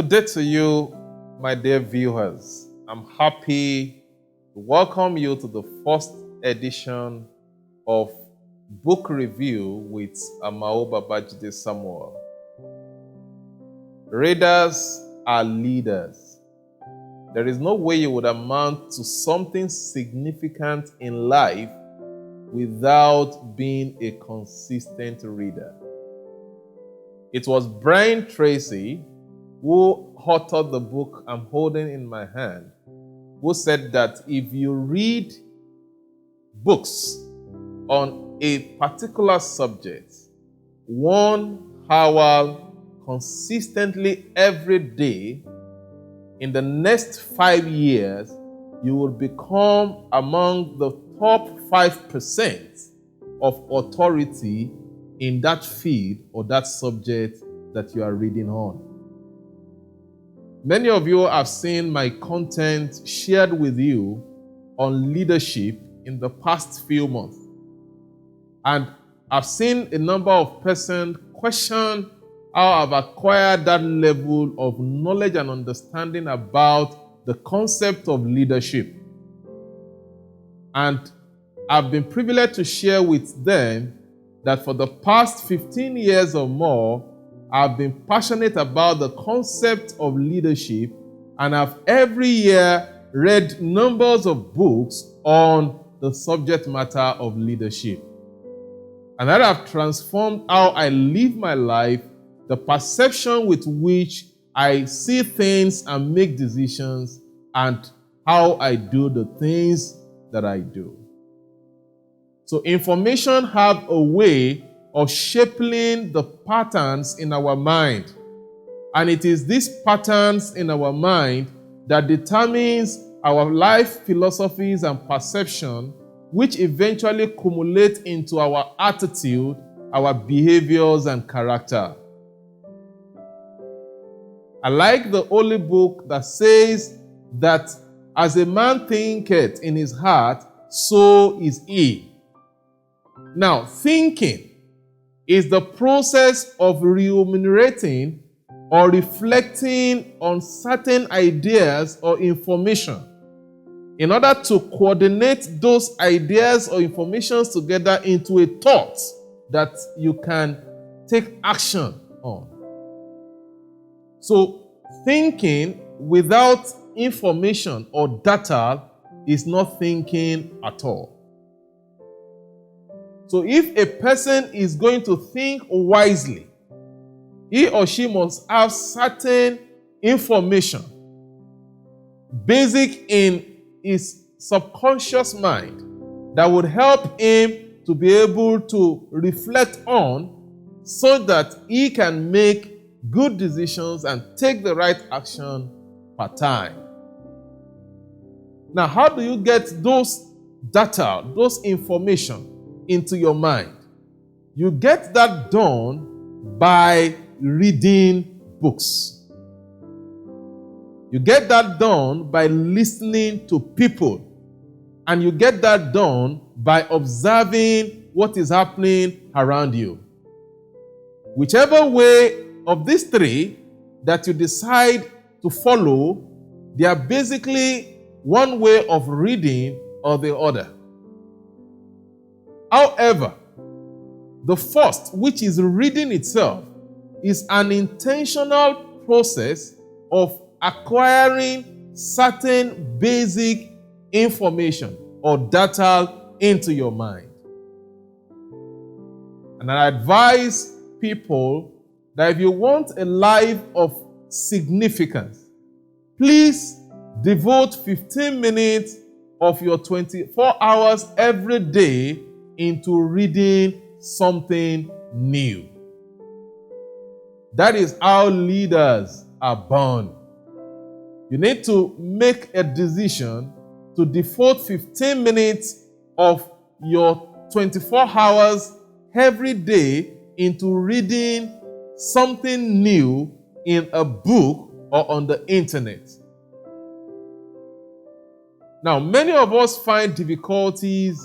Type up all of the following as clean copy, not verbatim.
Good day to you, my dear viewers. I'm happy to welcome you to the first edition of Book Review with Amao Babajide Samuel. Readers are leaders. There is no way you would amount to something significant in life without being a consistent reader. It was Brian Tracy who authored the book I'm holding in my hand, who said that if you read books on a particular subject 1 hour consistently every day, in the next 5 years, you will become among the top 5% of authority in that field or that subject that you are reading on. Many of you have seen my content shared with you on leadership in the past few months. And I've seen a number of persons question how I've acquired that level of knowledge and understanding about the concept of leadership. And I've been privileged to share with them that for the past 15 years or more, I've been passionate about the concept of leadership, and I've every year read numbers of books on the subject matter of leadership. And that have transformed how I live my life, the perception with which I see things and make decisions, and how I do the things that I do. So information have a way of shaping the patterns in our mind. And it is these patterns in our mind that determines our life philosophies and perception, which eventually accumulate into our attitude, our behaviors, and character. I like the Holy Book that says that as a man thinketh in his heart, so is he. Now, thinking is the process of remunerating or reflecting on certain ideas or information in order to coordinate those ideas or informations together into a thought that you can take action on. So, thinking without information or data is not thinking at all. So if a person is going to think wisely, he or she must have certain information basic in his subconscious mind that would help him to be able to reflect on so that he can make good decisions and take the right action per time. Now, how do you get those data, those information into your mind? You get that done by reading books. You get that done by listening to people. And you get that done by observing what is happening around you. Whichever way of these three that you decide to follow, they are basically one way of reading or the other. However, the first, which is reading itself, is an intentional process of acquiring certain basic information or data into your mind. And I advise people that if you want a life of significance, please devote 15 minutes of your 24 hours every day into reading something new. That is how leaders are born. You need to make a decision to devote 15 minutes of your 24 hours every day into reading something new in a book or on the internet. Now, many of us find difficulties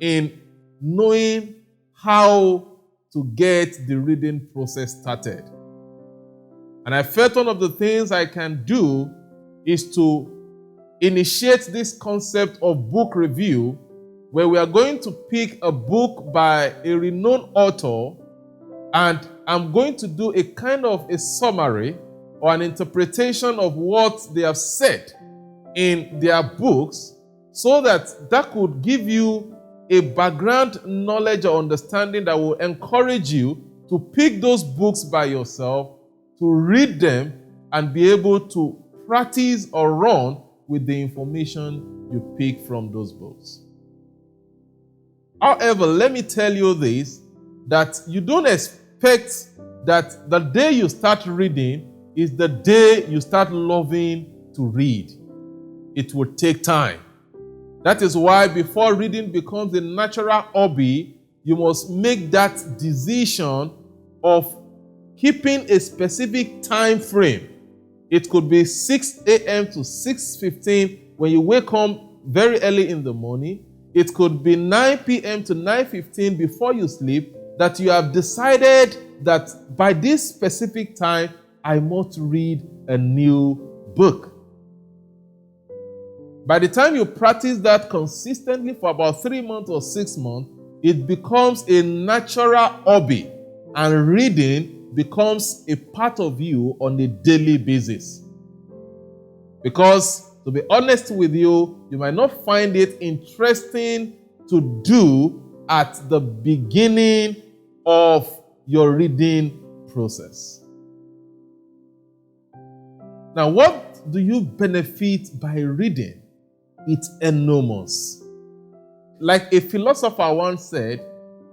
in knowing how to get the reading process started. And I felt one of the things I can do is to initiate this concept of book review, where we are going to pick a book by a renowned author, and I'm going to do a kind of a summary or an interpretation of what they have said in their books, so that could give you a background knowledge or understanding that will encourage you to pick those books by yourself, to read them, and be able to practice or run with the information you pick from those books. However, let me tell you this, that you don't expect that the day you start reading is the day you start loving to read. It will take time. That is why before reading becomes a natural hobby, you must make that decision of keeping a specific time frame. It could be 6 a.m. to 6:15 when you wake up very early in the morning. It could be 9 p.m. to 9:15 before you sleep, that you have decided that by this specific time, I must read a new book. By the time you practice that consistently for about 3 months or 6 months, it becomes a natural hobby, and reading becomes a part of you on a daily basis. Because, to be honest with you, you might not find it interesting to do at the beginning of your reading process. Now, what do you benefit by reading? It's enormous. Like a philosopher once said,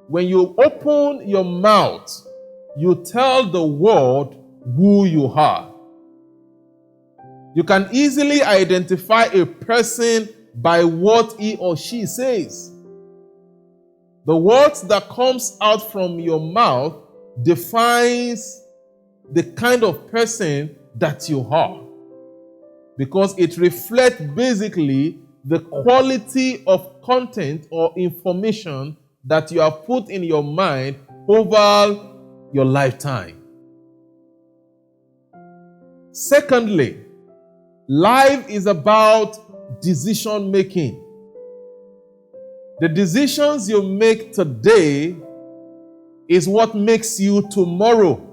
when you open your mouth, you tell the world who you are. You can easily identify a person by what he or she says. The words that comes out from your mouth defines the kind of person that you are, because it reflects basically the quality of content or information that you have put in your mind over your lifetime. Secondly, life is about decision making. The decisions you make today is what makes you tomorrow.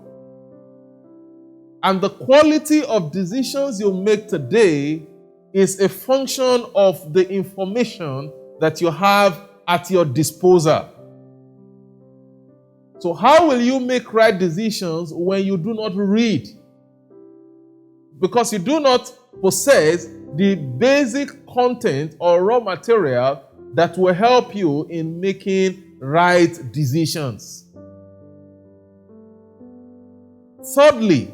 And the quality of decisions you make today is a function of the information that you have at your disposal. So how will you make right decisions when you do not read? Because you do not possess the basic content or raw material that will help you in making right decisions. Thirdly,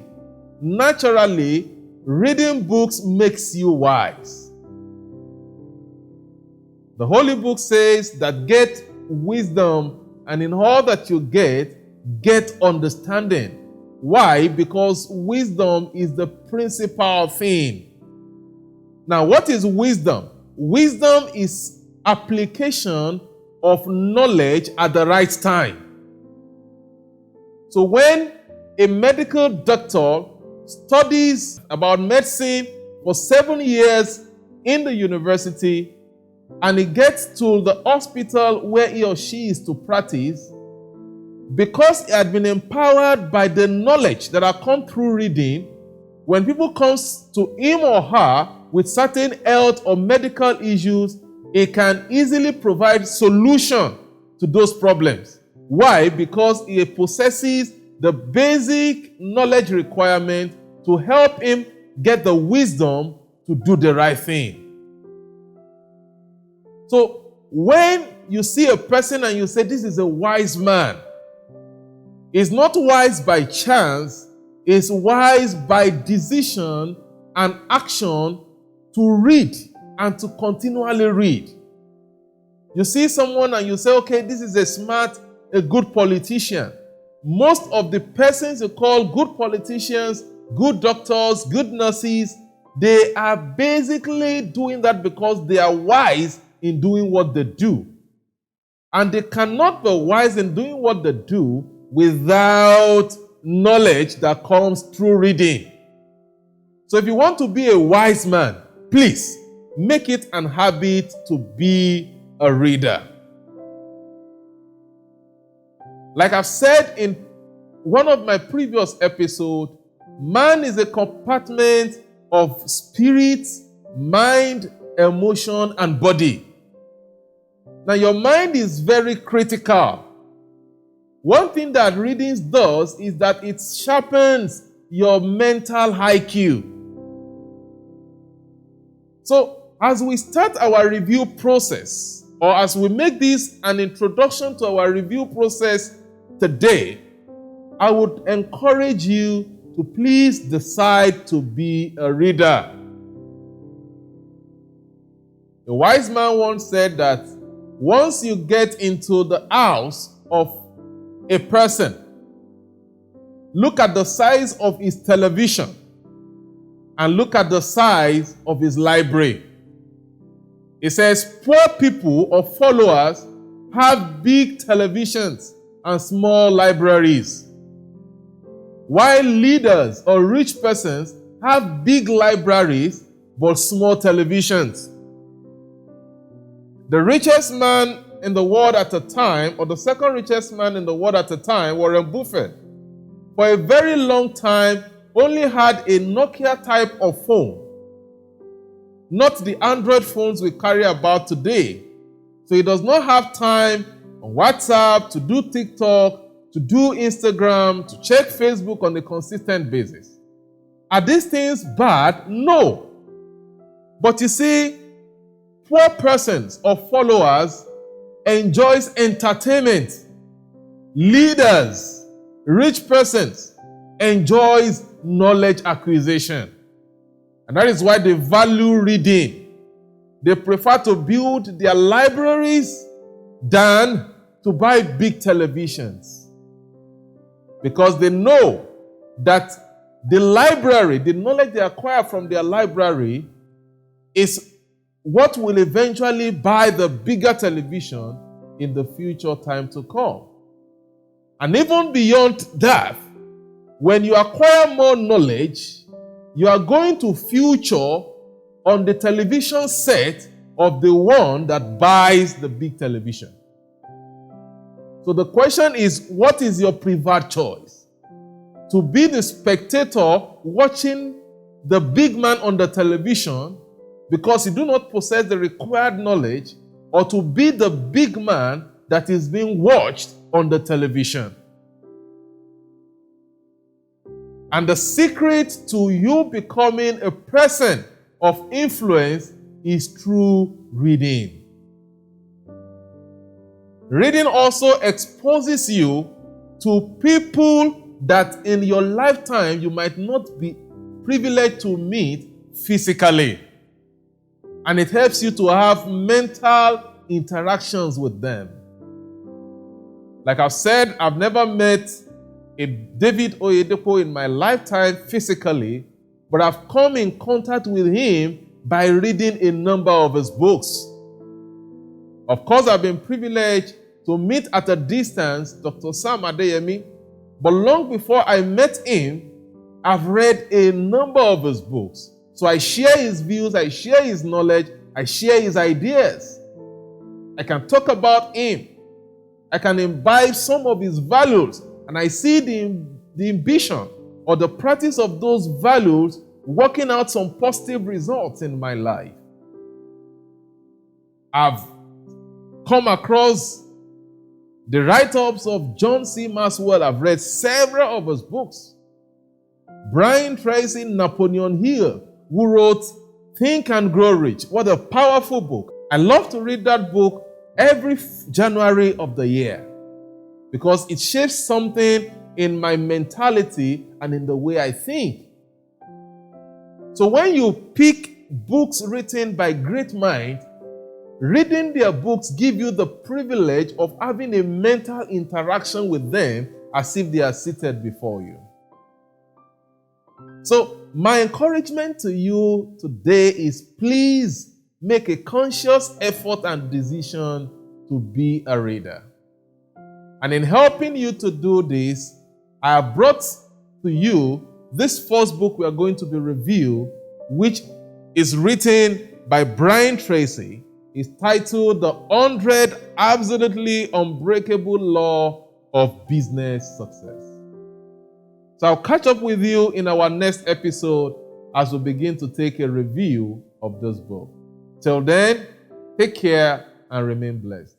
naturally, reading books makes you wise. The Holy Book says that get wisdom, and in all that you get understanding. Why? Because wisdom is the principal thing. Now, what is wisdom? Wisdom is application of knowledge at the right time. So when a medical doctor studies about medicine for 7 years in the university, and he gets to the hospital where he or she is to practice, because he had been empowered by the knowledge that have come through reading, when people come to him or her with certain health or medical issues, he can easily provide solution to those problems. Why? Because he possesses the basic knowledge requirement to help him get the wisdom to do the right thing. So when you see a person and you say, this is a wise man, he's not wise by chance, he's wise by decision and action to read and to continually read. You see someone and you say, okay, this is a good politician. Most of the persons you call good politicians, good doctors, good nurses, they are basically doing that because they are wise in doing what they do. And they cannot be wise in doing what they do without knowledge that comes through reading. So if you want to be a wise man, please make it an habit to be a reader. Like I've said in one of my previous episodes, man is a compartment of spirit, mind, emotion, and body. Now, your mind is very critical. One thing that reading does is that it sharpens your mental IQ. So, as we start our review process, or as we make this an introduction to our review process today, I would encourage you to please decide to be a reader. A wise man once said that once you get into the house of a person, look at the size of his television and look at the size of his library. It says poor people or followers have big televisions and small libraries, while leaders or rich persons have big libraries but small televisions. The richest man in the world at the time, or the second richest man in the world at the time, Warren Buffett, for a very long time only had a Nokia type of phone, not the Android phones we carry about today. So he does not have time on WhatsApp, to do TikTok, to do Instagram, to check Facebook on a consistent basis. Are these things bad? No. But you see, poor persons or followers enjoys entertainment. Leaders, rich persons enjoys knowledge acquisition. And that is why they value reading. They prefer to build their libraries than to buy big televisions. Because they know that the library, the knowledge they acquire from their library, is what will eventually buy the bigger television in the future time to come. And even beyond that, when you acquire more knowledge, you are going to feature on the television set of the one that buys the big television. So the question is, what is your preferred choice? To be the spectator watching the big man on the television because you do not possess the required knowledge, or to be the big man that is being watched on the television? And the secret to you becoming a person of influence is through reading. Reading also exposes you to people that in your lifetime you might not be privileged to meet physically. And it helps you to have mental interactions with them. Like I've said, I've never met a David Oyedepo in my lifetime physically, but I've come in contact with him by reading a number of his books. Of course, I've been privileged to meet at a distance Dr. Sam Adeyemi, but long before I met him, I've read a number of his books. So I share his views, I share his knowledge, I share his ideas. I can talk about him. I can imbibe some of his values, and I see the ambition or the practice of those values working out some positive results in my life. I've come across the write-ups of John C. Maxwell. I've read several of his books. Brian Tracy, Napoleon Hill, who wrote Think and Grow Rich. What a powerful book. I love to read that book every January of the year because it shapes something in my mentality and in the way I think. So when you pick books written by great minds, reading their books give you the privilege of having a mental interaction with them as if they are seated before you. So my encouragement to you today is, please make a conscious effort and decision to be a reader. And in helping you to do this, I have brought to you this first book we are going to be reviewing, which is written by Brian Tracy. It's titled The 100 Absolutely Unbreakable Law of Business Success. So I'll catch up with you in our next episode as we begin to take a review of this book. Till then, take care and remain blessed.